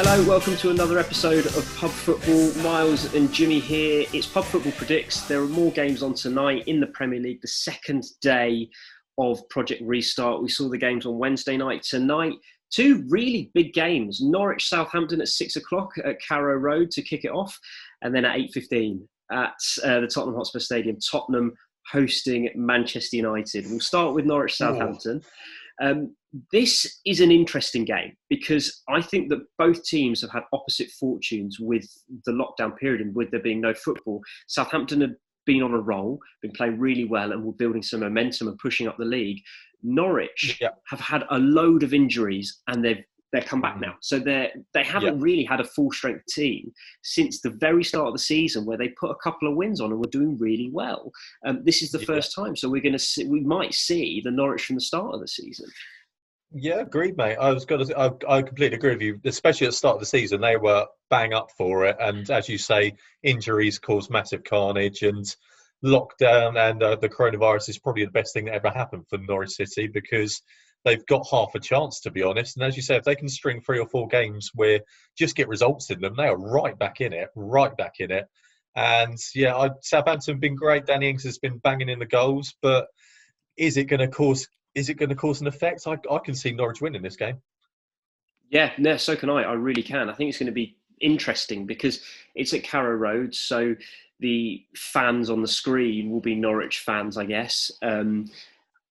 Hello, welcome to another episode of Pub Football. Miles and Jimmy here. It's Pub Football Predicts. There are more games on tonight in the Premier League, the second day of Project Restart. We saw the games on Wednesday night. Tonight, two really big games. Norwich, Southampton at 6 o'clock at Carrow Road to kick it off. And then at 8:15 at the Tottenham Hotspur Stadium, Tottenham hosting Manchester United. We'll start with Norwich, Southampton. This is an interesting game because I think that both teams have had opposite fortunes with the lockdown period and with there being no football. Southampton have been on a roll, been playing really well and were building some momentum and pushing up the league. Norwich have had a load of injuries and they're come back now. So they haven't really had a full strength team since the very start of the season where they put a couple of wins on and were doing really well. This is the first time. So we might see the Norwich from the start of the season. Yeah, agreed, mate. I completely agree with you. Especially at the start of the season, they were bang up for it, and as you say, injuries caused massive carnage, and lockdown and the coronavirus is probably the best thing that ever happened for Norwich City because they've got half a chance, to be honest. And as you say, if they can string 3 or 4 games where just get results in them, they are right back in it. And yeah, Southampton have been great. Danny Ings has been banging in the goals, but is it going to cause an effect? I can see Norwich winning this game. Yeah, no, so can I. I really can. I think it's going to be interesting because it's at Carrow Road, so the fans on the screen will be Norwich fans, I guess.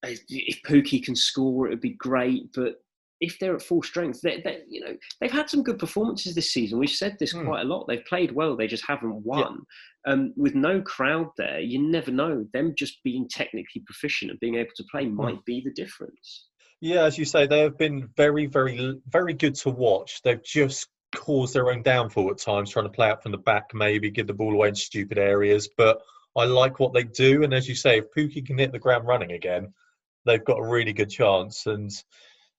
If Pookie can score, it would be great. But if they're at full strength, they've had some good performances this season. We've said this quite a lot. They've played well. They just haven't won. With no crowd there, you never know. Them just being technically proficient and being able to play might be the difference. Yeah, as you say, they have been very, very, very good to watch. They've just caused their own downfall at times, trying to play out from the back, maybe give the ball away in stupid areas. But I like what they do. And as you say, if Pookie can hit the ground running again, they've got a really good chance. And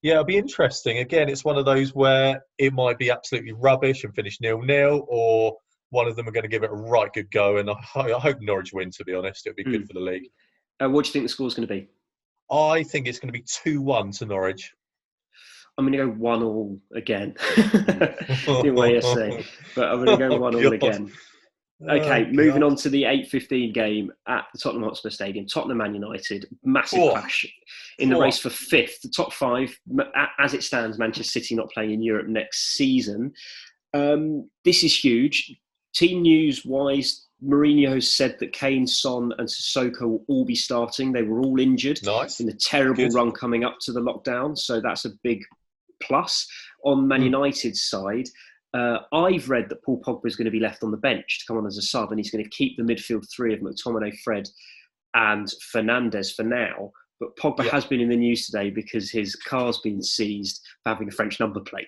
yeah, it'll be interesting. Again, it's one of those where it might be absolutely rubbish and finish 0-0, or one of them are going to give it a right good go. And I hope Norwich win, to be honest. It'll be good for the league. What do you think the score's going to be? I think it's going to be 2-1 to Norwich. I'm going to go 1-1 again. In way I say. But I'm going to go 1-1 again. Okay, moving on to the 8:15 game at the Tottenham Hotspur Stadium. Tottenham Man United, massive clash in the race for 5th. The top 5, as it stands, Manchester City not playing in Europe next season. This is huge. Team news-wise, Mourinho has said that Kane, Son and Sissoko will all be starting. They were all injured in the terrible run coming up to the lockdown. So that's a big plus. On Man United's side, I've read that Paul Pogba is going to be left on the bench to come on as a sub, and he's going to keep the midfield 3 of McTominay, Fred and Fernandes for now. But Pogba has been in the news today because his car's been seized for having a French number plate.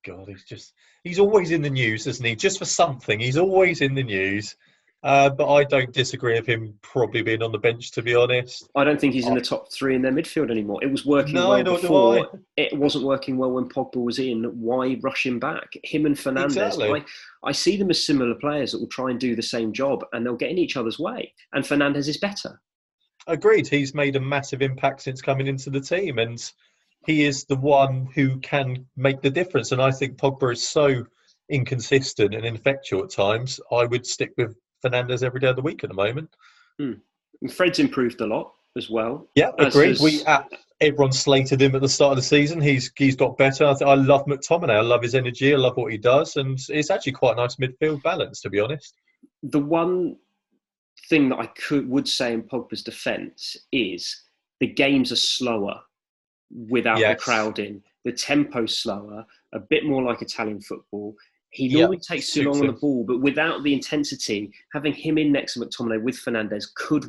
God, he's always in the news, isn't he? Just for something. He's always in the news. But I don't disagree with him probably being on the bench, to be honest. I don't think he's in the top 3 in their midfield anymore. It was working well before. It wasn't working well when Pogba was in. Why rush him back? Him and Fernandes. Exactly. I see them as similar players that will try and do the same job and they'll get in each other's way. And Fernandes is better. Agreed. He's made a massive impact since coming into the team, and he is the one who can make the difference. And I think Pogba is so inconsistent and ineffectual at times. I would stick with Fernandes every day of the week at the moment. And Fred's improved a lot as well. Yeah, agreed. Everyone slated him at the start of the season. He's got better. I love McTominay. I love his energy. I love what he does. And it's actually quite a nice midfield balance, to be honest. The one thing that I would say in Pogba's defence is the games are slower without the crowd in. The tempo's slower, a bit more like Italian football. He normally takes too long on the ball, but without the intensity, having him in next to McTominay with Fernandes could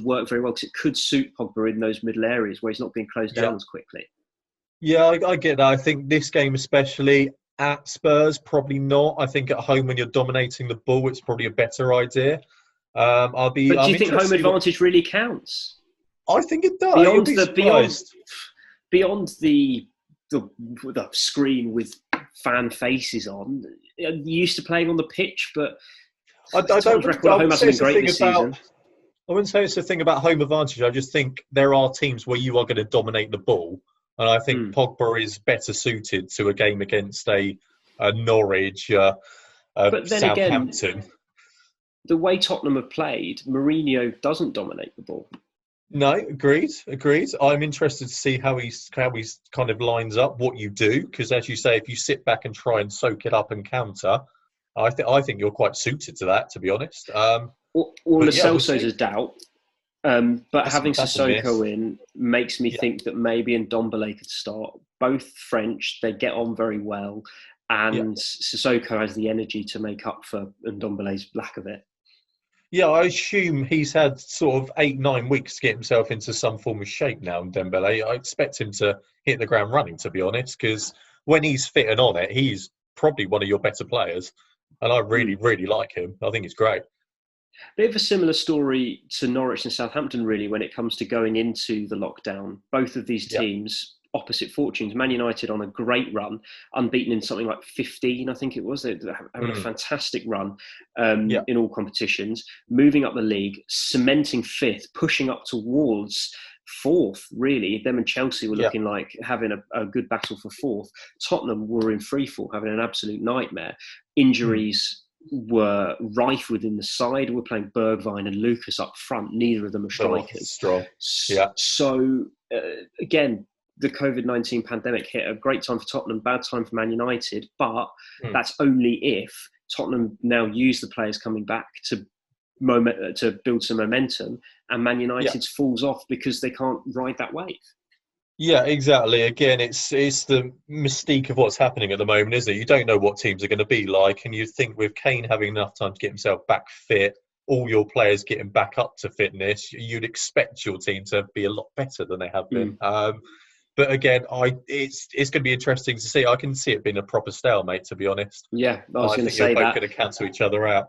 work very well because it could suit Pogba in those middle areas where he's not being closed down as quickly. Yeah, I get that. I think this game especially at Spurs, probably not. I think at home when you're dominating the ball, it's probably a better idea. But do you think home advantage really counts? I think it does. Beyond the screen with fan faces on, you're used to playing on the pitch, but I wouldn't say it's the thing about home advantage. I just think there are teams where you are going to dominate the ball And I think Mm. Pogba is better suited to a game against a Norwich, But then again, Southampton. the way Tottenham have played, Mourinho doesn't dominate the ball. No, agreed, agreed. I'm interested to see how he's kind of lines up what you do, because as you say, if you sit back and try and soak it up and counter, I think you're quite suited to that, to be honest. Or Lo But yeah, we'll Celso's see. a doubt. But having That's a miss. Sissoko in makes me Yeah, think that maybe Ndombele could start. Both French, they get on very well, yeah. and Sissoko has the energy to make up for Ndombele's lack of it. Yeah, I assume he's had sort of 8, 9 weeks to get himself into some form of shape now, Dembele. I expect him to hit the ground running, to be honest, because when he's fit and on it, he's probably one of your better players. And I really, Mm. really like him. I think he's great. Bit of a similar story to Norwich and Southampton, really, when it comes to going into the lockdown. Both of these Yeah. teams, opposite fortunes. Man United on a great run, unbeaten in something like 15, I think it was. They're having a Mm. fantastic run Yeah. in all competitions, moving up the league, cementing fifth, pushing up towards fourth, really. Them and Chelsea were Yeah. looking like having a good battle for fourth. Tottenham were in freefall, having an absolute nightmare. Mm. Injuries were rife within the side. We're playing Bergwijn and Lucas up front. Neither of them are Oh, strikers. strong. Yeah. So, again, the COVID-19 pandemic hit a great time for Tottenham, bad time for Man United, but Mm. that's only if Tottenham now use the players coming back to build some momentum, and Man Yeah. United falls off because they can't ride that wave. Yeah, exactly. Again, it's the mystique of what's happening at the moment, isn't it? You don't know what teams are going to be like, and you think with Kane having enough time to get himself back fit, all your players getting back up to fitness, you'd expect your team to be a lot better than they have been. But again, it's going to be interesting to see. I can see it being a proper stalemate, to be honest. Yeah, I was I going to think you're say both that. going to cancel each other out.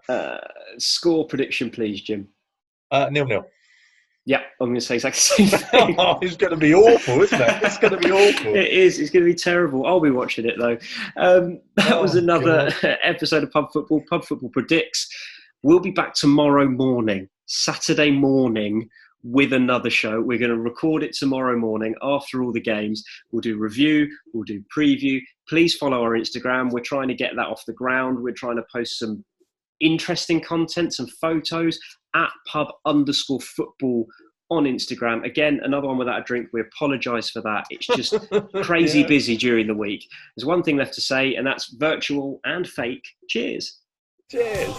Score prediction, please, Jim. 0-0. Yeah, I'm going to say exactly the same thing. It's going to be awful, isn't it? It's going to be awful. It is. It's going to be terrible. I'll be watching it, though. That was another episode of Pub Football. Pub Football Predicts. We'll be back tomorrow morning, Saturday morning, with another show. We're going to record it tomorrow morning after all the games. We'll do review. We'll do preview. Please follow our Instagram. We're trying to get that off the ground. We're trying to post some interesting content, some photos at pub_football on Instagram. Again, another one without a drink. We apologise for that. It's just crazy busy during the week. There's one thing left to say, and that's virtual and fake. Cheers. Cheers.